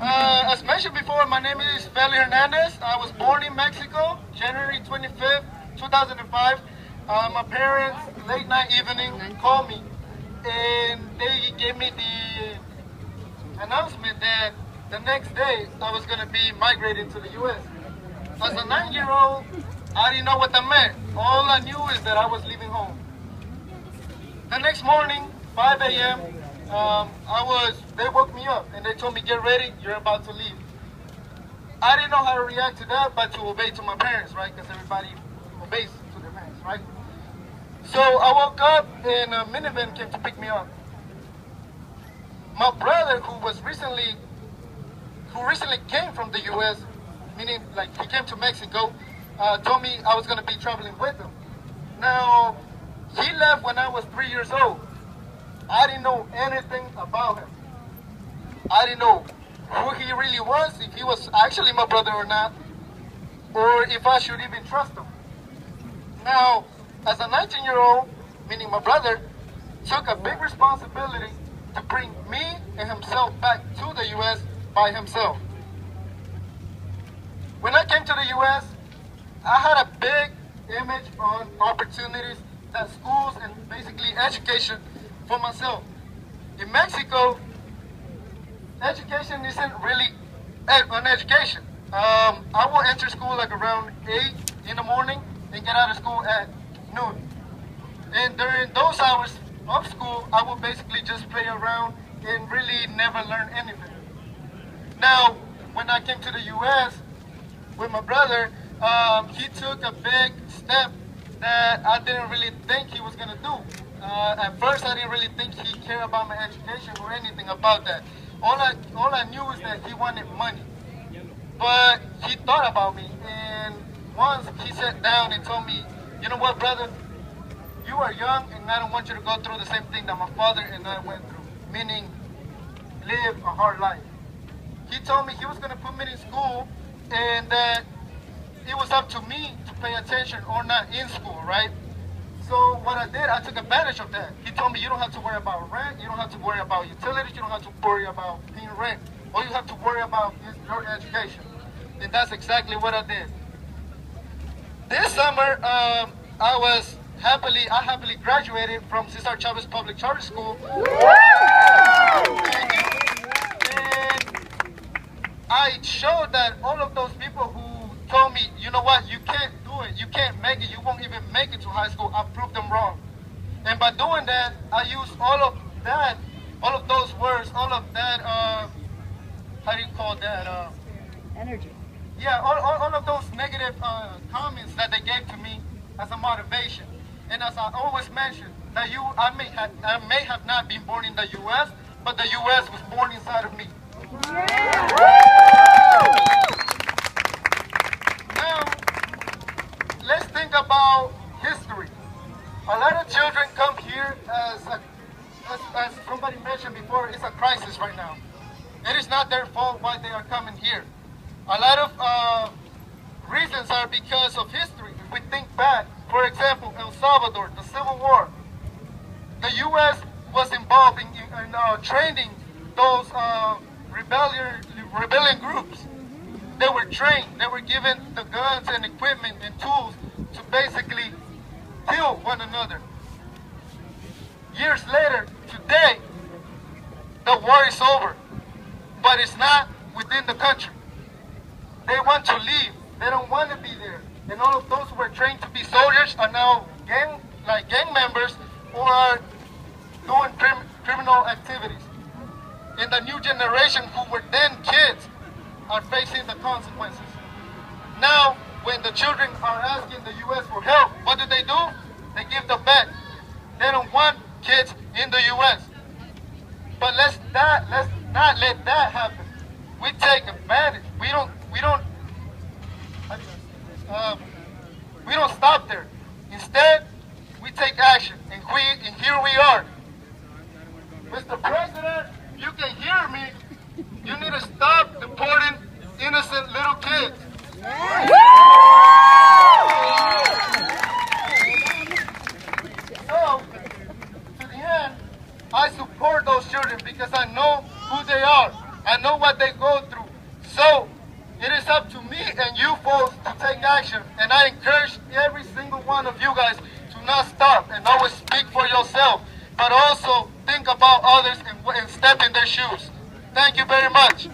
As mentioned before, my name is Feli. I was born in Mexico, January 25th, 2005. My parents, late night evening, called me and they gave me the announcement that the next day I was going to be migrating to the U.S. As a 9-year-old, I didn't know what that meant. All I knew is that I was leaving home. The next morning, 5 a.m., they woke me up and they told me, get ready, you're about to leave. I didn't know how to react to that, but to obey to my parents, right? Because everybody obeys to their parents, right? So I woke up and a minivan came to pick me up. My brother, who recently came from the U.S., meaning like he came to Mexico, told me I was going to be traveling with him. Now, he left when I was 3 years old. I didn't know anything about him. I didn't know who he really was, if he was actually my brother or not, or if I should even trust him. Now, as a 19-year-old, meaning my brother, took a big responsibility to bring me and himself back to the U.S. by himself. When I came to the U.S., I had a big image on opportunities that schools and basically education for myself. In Mexico, education isn't really an education. I will enter school like around 8 in the morning and get out of school at noon. And during those hours of school, I will basically just play around and really never learn anything. Now, when I came to the U.S. with my brother, he took a big step that I didn't really think he was going to do. At first, I didn't really think he cared about my education or anything about that. All I knew is that he wanted money. But he thought about me, and once he sat down and told me, you know what, brother, you are young, and I don't want you to go through the same thing that my father and I went through, meaning live a hard life. He told me he was going to put me in school, and that it was up to me to pay attention or not in school, right? So what I did, I took advantage of that. He told me you don't have to worry about rent, you don't have to worry about utilities, you don't have to worry about paying rent. All you have to worry about is your education. And that's exactly what I did. This summer, I happily graduated from Cesar Chavez Public Charter School. And I showed that all of those people who told me, you know what, you can't do it, you can't make it, you won't even make it to high school, I proved them wrong. And by doing that, I used all of those words, all of that, how do you call that? Energy. Yeah, all of those negative comments that they gave to me as a motivation. And as I always mention, that I may have not been born in the U.S., but the U.S. was born inside of me. Now, let's think about history. A lot of children come here as somebody mentioned before, it's a crisis right now. It is not their fault why they are coming here. A lot of reasons are because of history. If we think back, for example, El Salvador, the Civil War, the U.S. was involved in training those rebellion groups. They were trained, they were given the guns and equipment and tools to basically kill one another. Years later, today, the war is over, but it's not within the country. They want to leave, they don't want to be there. And all of those who were trained to be soldiers are now gang members or are doing criminal activities. And the new generation who were then kids are facing the consequences. Now, when the children are asking the U.S. for help, what do? They give the back. They don't want kids in the U.S. But let's not let that happen. We take advantage. We don't stop there. Instead, we take action, and here we are. Mr. President, you can hear me. You need to stop deporting innocent little kids. So, to the end, I support those children because I know who they are. I I know what they go through. So it is up to me and you folks to take action. And I encourage every single one of you guys to not stop and always speak for yourself, but also think about others and step in their shoes. Thank you very much.